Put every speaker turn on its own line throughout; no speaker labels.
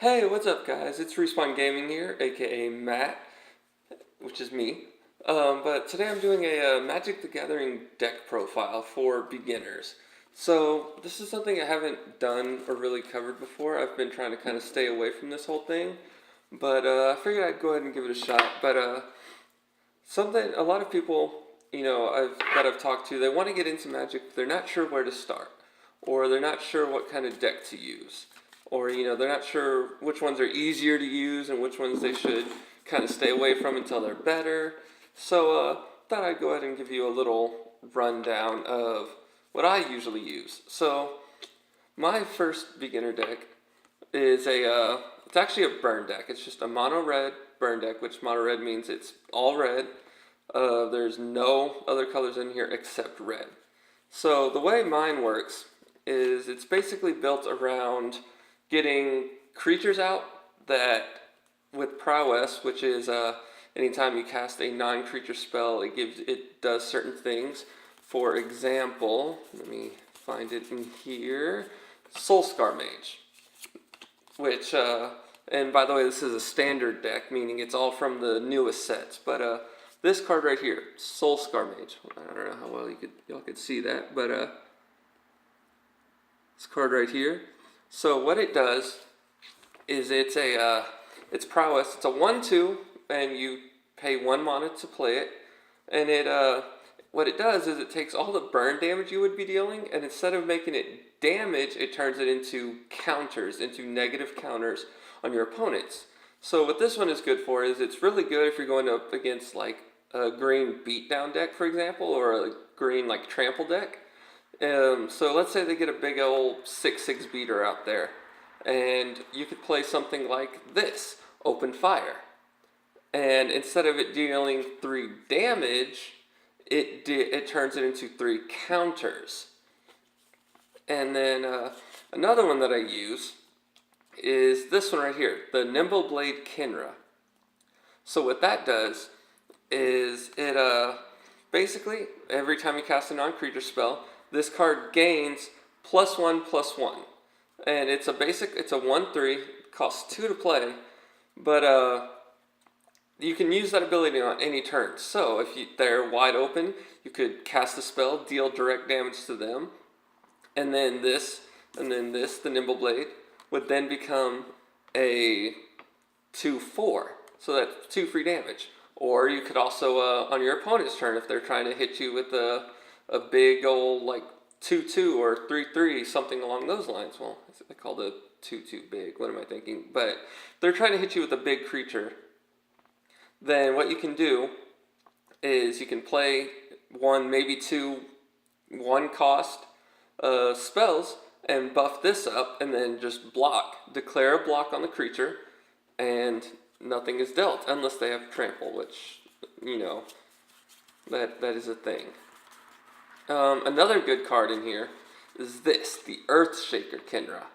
Hey, what's up guys? It's Respawn Gaming here, aka Matt, which is me. But today I'm doing a Magic the Gathering deck profile for beginners. So this is something I haven't done or really covered before. I've been trying to kind of stay away from this whole thing, but I figured I'd go ahead and give it a shot. But something a lot of people, that I've talked to, they want to get into Magic, but they're not sure where to start, or they're not sure what kind of deck to use. Or, they're not sure which ones are easier to use and which ones they should kind of stay away from until they're better. So, thought I'd go ahead and give you a little rundown of what I usually use. So, my first beginner deck is it's actually a burn deck. It's just a mono red burn deck, which mono red means it's all red. There's no other colors in here except red. So, the way mine works is it's basically built around getting creatures out that, with prowess, which is anytime you cast a non-creature spell, it does certain things. For example, let me find it in here. Soulscar Mage, which and by the way, this is a standard deck, meaning it's all from the newest sets. But this card right here, Soulscar Mage. I don't know how well y'all could see that, but this card right here. So what it does is it's prowess. It's a 1/2, and you pay 1 mana to play it. And what it does is it takes all the burn damage you would be dealing, and instead of making it damage, it turns it into counters, into negative counters on your opponents. So what this one is good for is it's really good if you're going up against like a green beatdown deck, for example, or a green like trample deck. So let's say they get a big old 6/6 beater out there, and you could play something like this, Open Fire. And instead of it dealing 3 damage, it turns it into 3 counters. And then another one that I use is this one right here, the Nimble Blade Kinra. So what that does is it basically every time you cast a non-creature spell, this card gains +1/+1, and it's a 1/3, costs 2 to play, but you can use that ability on any turn. So if they're wide open, you could cast a spell, deal direct damage to them, and then this, the Nimble Blade, would then become a 2/4, so that's 2 free damage. Or you could also, on your opponent's turn, if they're trying to hit you with a big old like 2/2 or 3/3, something along those lines. Well, I call the 2/2 big. What am I thinking? But they're trying to hit you with a big creature. Then what you can do is you can play 1, maybe 2, 1-cost spells and buff this up, and then just block. Declare a block on the creature, and nothing is dealt unless they have trample, which that is a thing. Another good card in here is this, the Earthshaker Kinra.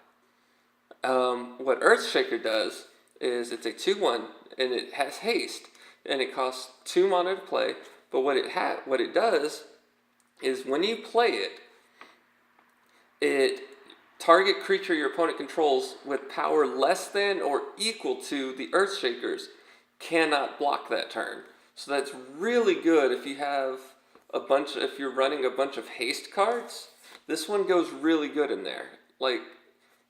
What Earthshaker does is it's a 2/1, and it has haste, and it costs 2 mana to play. But what it does is when you play it target creature your opponent controls with power less than or equal to the Earthshakers cannot block that turn. So that's really good if you have if you're running a bunch of haste cards. This one goes really good in there. Like,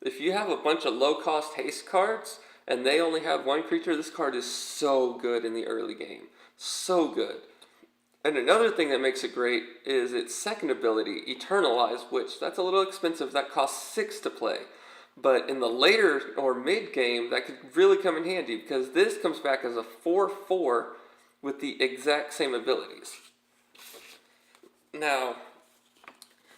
if you have a bunch of low-cost haste cards and they only have 1 creature, this card is so good in the early game. So good. And another thing that makes it great is its second ability, Eternalize, which that's a little expensive. That costs 6 to play. But in the later or mid-game, that could really come in handy, because this comes back as a 4/4 with the exact same abilities. Now,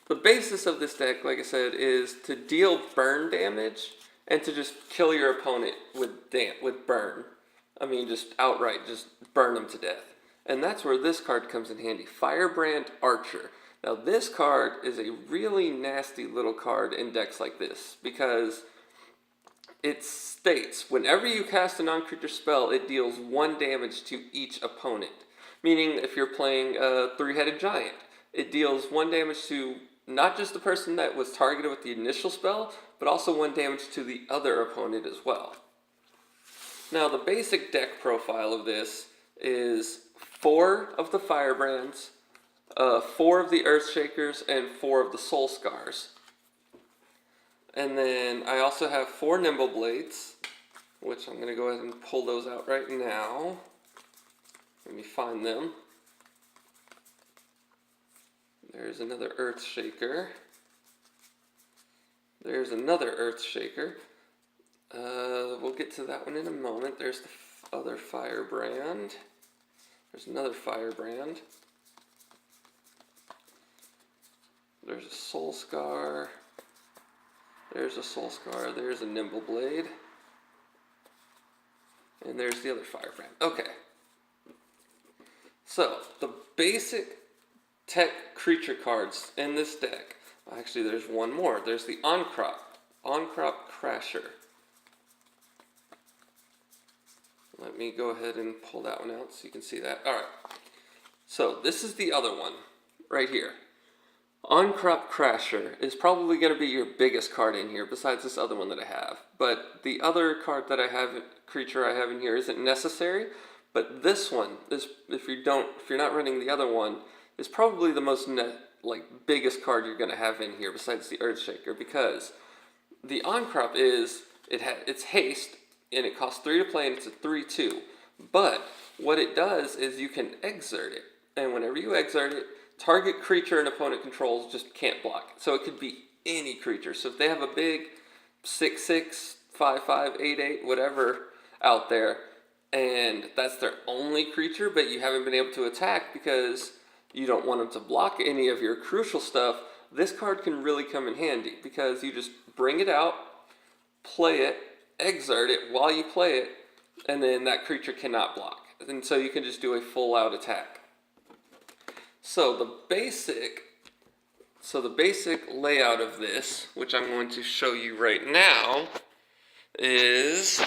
the basis of this deck, like I said, is to deal burn damage and to just kill your opponent with burn. I mean, just outright, just burn them to death. And that's where this card comes in handy, Firebrand Archer. Now, this card is a really nasty little card in decks like this, because it states, whenever you cast a non-creature spell, it deals 1 damage to each opponent. Meaning, if you're playing a 3-headed giant, it deals 1 damage to not just the person that was targeted with the initial spell, but also 1 damage to the other opponent as well. Now the basic deck profile of this is 4 of the Firebrands, 4 of the Earthshakers, and 4 of the Soul Scars. And then I also have 4 Nimble Blades, which I'm going to go ahead and pull those out right now. Let me find them. There's another Earthshaker. There's another Earthshaker. We'll get to that one in a moment. There's the other Firebrand. There's another Firebrand. There's a Soul Scar. There's a Soul Scar. There's a Nimble Blade. And there's the other Firebrand. Okay. So, the basic tech creature cards in this deck. Actually, there's one more. There's the On-Crop Crasher. Let me go ahead and pull that one out so you can see that. Alright. So, this is the other one. Right here. On-Crop Crasher is probably going to be your biggest card in here besides this other one that I have. But the other card that I have, creature I have in here isn't necessary. But this one, if you're not running the other one, is probably the most biggest card you're going to have in here besides the Earthshaker, because the On-Crop it's haste and it costs 3 to play and it's a 3/2. But what it does is you can exert it, and whenever you exert it, target creature an opponent controls just can't block. So it could be any creature. So if they have a big 6/6, 5/5, 8/8, whatever out there, and that's their only creature, but you haven't been able to attack because you don't want them to block any of your crucial stuff, this card can really come in handy because you just bring it out, play it, exert it while you play it, and then that creature cannot block. And so you can just do a full out attack. So the basic layout of this, which I'm going to show you right now, is,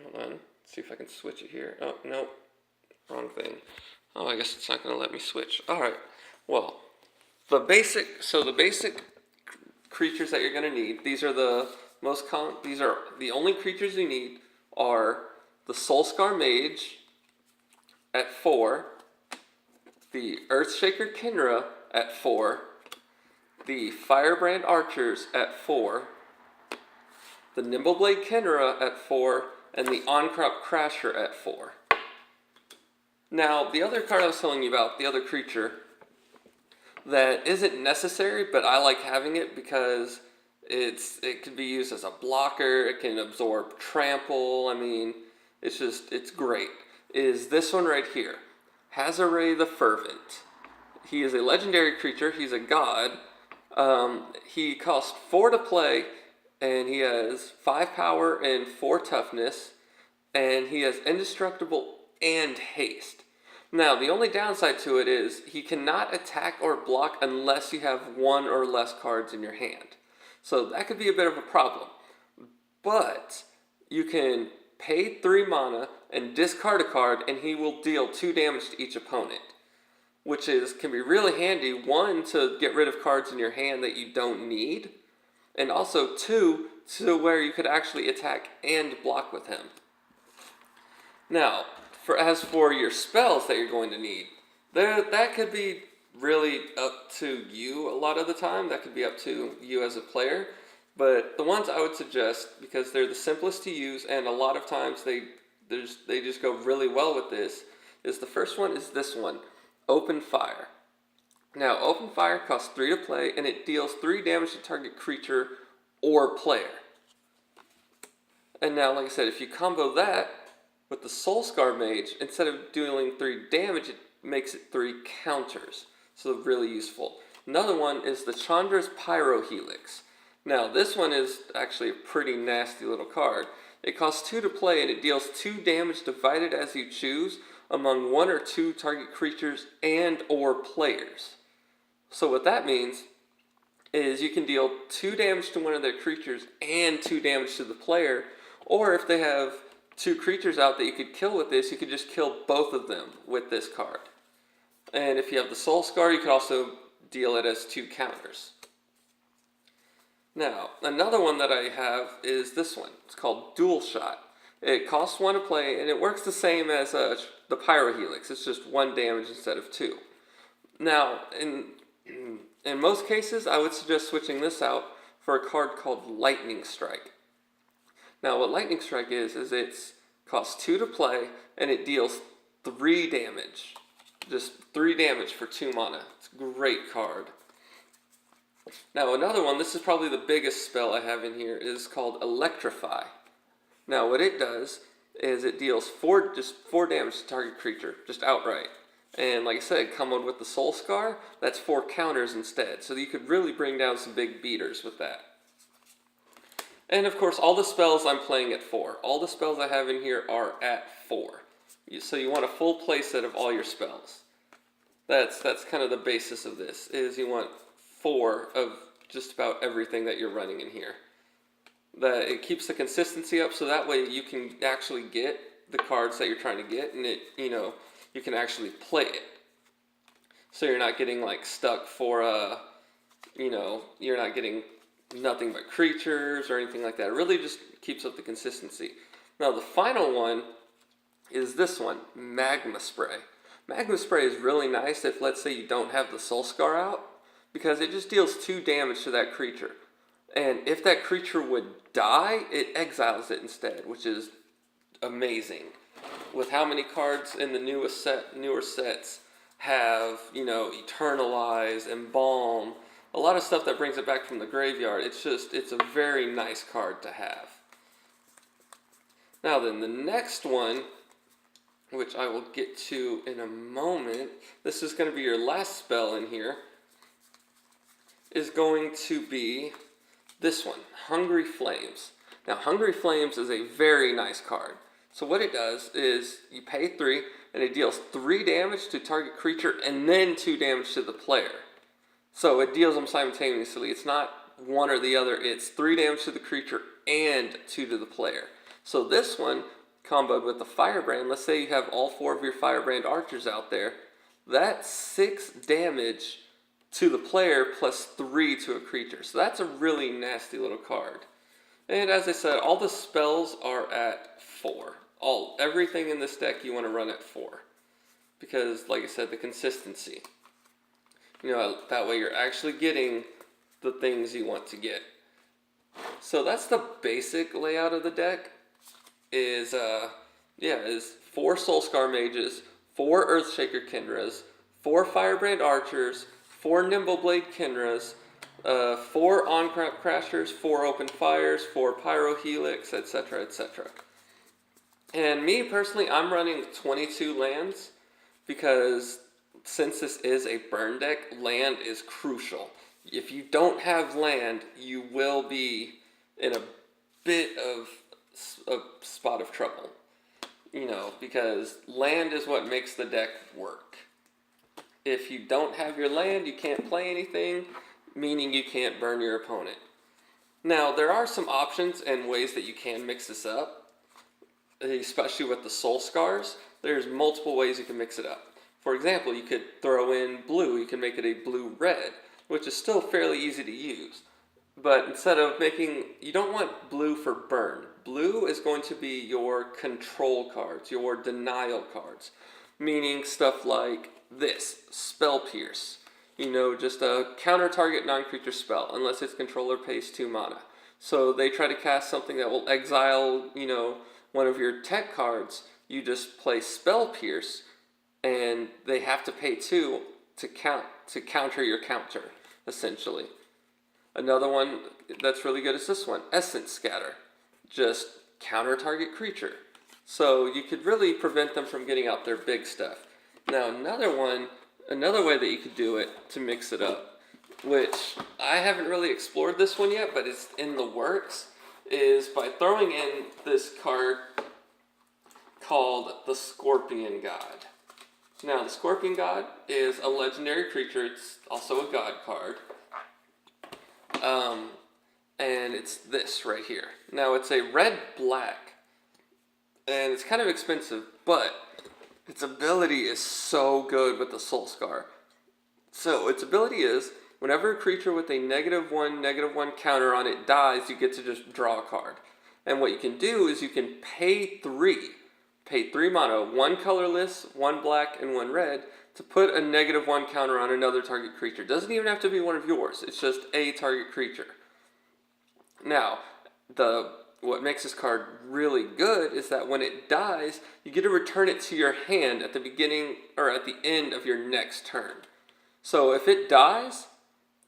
hold on, see if I can switch it here. Oh, no, wrong thing. Oh, I guess it's not going to let me switch. Alright, well, the basic creatures that you're going to need, these are the only creatures you need are the Soul Scar Mage at 4, the Earthshaker Kinra at 4, the Firebrand Archers at 4, the Nimbleblade Kinra at 4, and the On-Crop Crasher at 4. Now, the other card I was telling you about, the other creature, that isn't necessary, but I like having it because it can be used as a blocker, it can absorb trample, I mean, it's great, is this one right here. Hazaray the Fervent. He is a legendary creature, he's a god. He costs 4 to play, and he has 5 power and 4 toughness, and he has indestructible and haste. Now, the only downside to it is he cannot attack or block unless you have 1 or less cards in your hand. So that could be a bit of a problem. But you can pay 3 mana and discard a card, and he will deal 2 damage to each opponent, which can be really handy. 1, to get rid of cards in your hand that you don't need, and also 2, to where you could actually attack and block with him. Now, as for your spells that you're going to need, that could be really up to you a lot of the time. That could be up to you as a player. But the ones I would suggest, because they're the simplest to use, and a lot of times they just go really well with this, is the first one is this one, Open Fire. Now, Open Fire costs 3 to play, and it deals 3 damage to target creature or player. And now, like I said, if you combo that with the Soul Scar Mage, instead of dealing 3 damage, it makes it 3 counters. So really useful. Another one is the Chandra's Pyro Helix. Now, this one is actually a pretty nasty little card. It costs 2 to play, and it deals 2 damage divided as you choose among 1 or 2 target creatures and or players. So what that means is you can deal 2 damage to one of their creatures and 2 damage to the player, or if they have 2 creatures out that you could kill with this, you could just kill both of them with this card. And if you have the Soul Scar, you could also deal it as 2 counters. Now, another one that I have is this one. It's called Dual Shot. It costs 1 to play, and it works the same as the Pyro Helix. It's just 1 damage instead of 2. Now, in most cases, I would suggest switching this out for a card called Lightning Strike. Now, what Lightning Strike is it's costs 2 to play, and it deals 3 damage. Just 3 damage for 2 mana. It's a great card. Now, another one, this is probably the biggest spell I have in here, is called Electrify. Now, what it does is it deals 4 damage to target creature, just outright. And like I said, comboed with the Soul Scar, that's 4 counters instead. So you could really bring down some big beaters with that. And of course, all the spells I'm playing at 4. All the spells I have in here are at 4. So you want a full play set of all your spells. That's kind of the basis of this, is you want 4 of just about everything that you're running in here. That it keeps the consistency up, so that way you can actually get the cards that you're trying to get, and you can actually play it. So you're not getting like stuck for you're not getting nothing but creatures or anything like that. It really just keeps up the consistency. Now the final one is this one, Magma Spray. Magma Spray is really nice if, let's say, you don't have the Soul Scar out, because it just deals 2 damage to that creature. And if that creature would die, it exiles it instead, which is amazing. With how many cards in the newer sets have, Eternalize, Embalm, a lot of stuff that brings it back from the graveyard. It's a very nice card to have. Now then, the next one, which I will get to in a moment, this is going to be your last spell in here, is going to be this one, Hungry Flames. Now, Hungry Flames is a very nice card. So what it does is you pay 3, and it deals 3 damage to target creature, and then 2 damage to the player. So it deals them simultaneously. It's not one or the other. It's 3 damage to the creature and 2 to the player. So this one, comboed with the Firebrand, let's say you have all 4 of your Firebrand archers out there, that's 6 damage to the player plus 3 to a creature. So that's a really nasty little card. And as I said, all the spells are at 4. Everything in this deck you want to run at 4. Because, like I said, the consistency. That way you're actually getting the things you want to get. So that's the basic layout of the deck. Is 4 Soulscar Mages, 4 Earthshaker Kindras, 4 Firebrand Archers, 4 Nimbleblade Kindras, 4 On-Crop Crashers, 4 Open Fires, 4 Pyro Helix, etc., etc. And me personally, I'm running 22 lands, because since this is a burn deck, land is crucial. If you don't have land, you will be in a bit of a spot of trouble. Because land is what makes the deck work. If you don't have your land, you can't play anything, meaning you can't burn your opponent. Now, there are some options and ways that you can mix this up, especially with the Soul Scars. There's multiple ways you can mix it up. For example, you could throw in blue. You can make it a blue-red, which is still fairly easy to use. But instead of you don't want blue for burn. Blue is going to be your control cards, your denial cards, meaning stuff like this, Spell Pierce. Just a counter target non-creature spell, unless its controller pays 2 mana. So they try to cast something that will exile, one of your tech cards. You just play Spell Pierce, and they have to pay 2 to counter your counter, essentially. Another one that's really good is this one, Essence Scatter. Just counter target creature. So you could really prevent them from getting out their big stuff. Now another way that you could do it to mix it up, which I haven't really explored this one yet, but it's in the works, is by throwing in this card called the Scorpion God. Now, the Scorpion God is a legendary creature. It's also a god card. And it's this right here. Now, it's a red-black, and it's kind of expensive, but its ability is so good with the Soul Scar. So, its ability is, whenever a creature with a -1/-1 counter on it dies, you get to just draw a card. And what you can do is you can pay three mono, one colorless, one black, and one red, to put a -1 counter on another target creature. Doesn't even have to be one of yours. It's just a target creature. Now, what makes this card really good is that when it dies, you get to return it to your hand at the beginning or at the end of your next turn. So if it dies,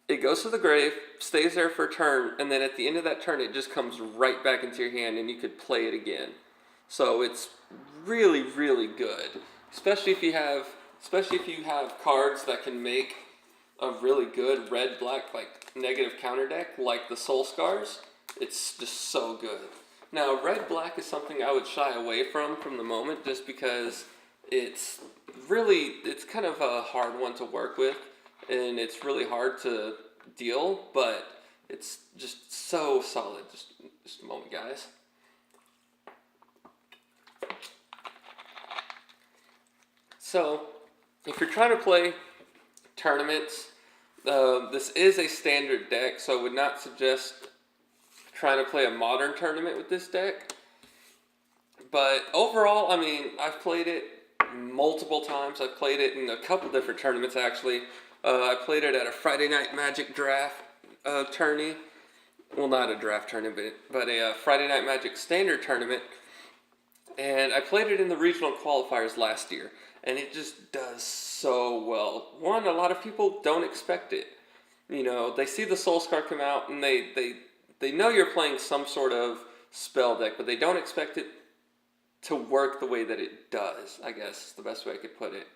it goes to the grave, stays there for a turn, and then at the end of that turn, it just comes right back into your hand, and you could play it again. So it's really, really good, especially if you have cards that can make a really good red-black like negative counter deck, like the Soul Scars. It's just so good. Now, red-black is something I would shy away from the moment, just because it's kind of a hard one to work with, and it's really hard to deal, but it's just so solid. Just a moment, guys. So, if you're trying to play tournaments, this is a standard deck, so I would not suggest trying to play a modern tournament with this deck. But overall, I mean, I've played it multiple times. I've played it in a couple different tournaments, actually. I played it at a Friday Night Magic draft tourney. Well, not a draft tournament, but a Friday Night Magic standard tournament. And I played it in the regional qualifiers last year. And it just does so well. One, a lot of people don't expect it. You know, they see the Soul Scar come out, and they know you're playing some sort of spell deck, but they don't expect it to work the way that it does, I guess is the best way I could put it.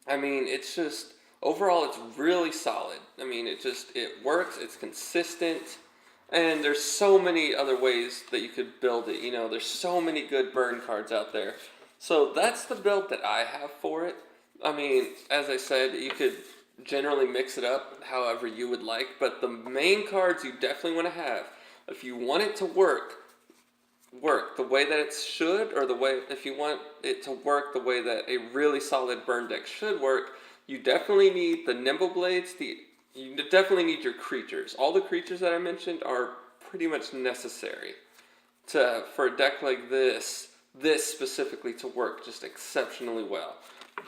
I mean, it's just, overall, it's really solid. I mean, it works, it's consistent, and there's so many other ways that you could build it. You know, there's so many good burn cards out there. So that's the build that I have for it. I mean, as I said, you could generally mix it up however you would like, but the main cards you definitely want to have, if you want it to work the way that it should, or if you want it to work the way that a really solid burn deck should work, you definitely need the Nimble Blades, you definitely need your creatures. All the creatures that I mentioned are pretty much necessary for a deck like this specifically to work just exceptionally well.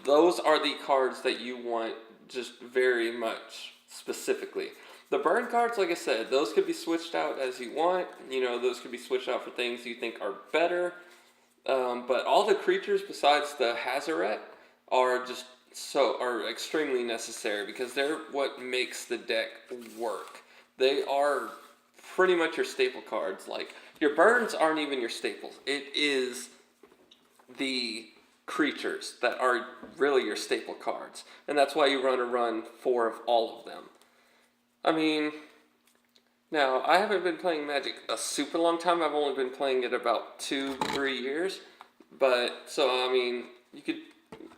Those are the cards that you want just very much specifically. The burn cards, like I said, those could be switched out as you want. You know, those could be switched out for things you think are better. But all the creatures besides the Hazoret are extremely necessary, because they're what makes the deck work. They are pretty much your staple cards. Like, your burns aren't even your staples. It is the creatures that are really your staple cards. And that's why you run 4 of all of them. I mean, now, I haven't been playing Magic a super long time. I've only been playing it about 2-3 years. But, so, I mean,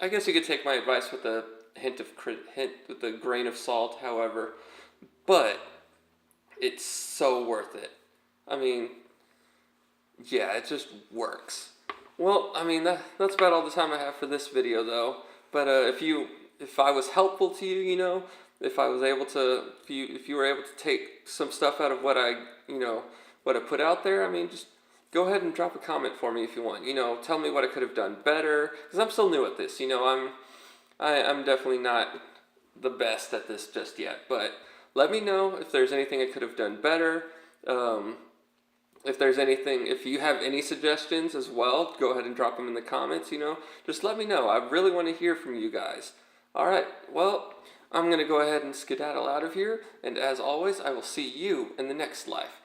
I guess you could take my advice with a with a grain of salt, however. But it's so worth it. I mean, yeah, it just works. Well, I mean, that's about all the time I have for this video, though. But if I was helpful to you, you know, if you were able to take some stuff out of what I put out there, I mean, just go ahead and drop a comment for me if you want. You know, tell me what I could have done better, because I'm still new at this. You know, I'm definitely not the best at this just yet. But let me know if there's anything I could have done better. If you have any suggestions as well, go ahead and drop them in the comments, you know. Just let me know. I really want to hear from you guys. Alright, well, I'm going to go ahead and skedaddle out of here, and as always, I will see you in the next life.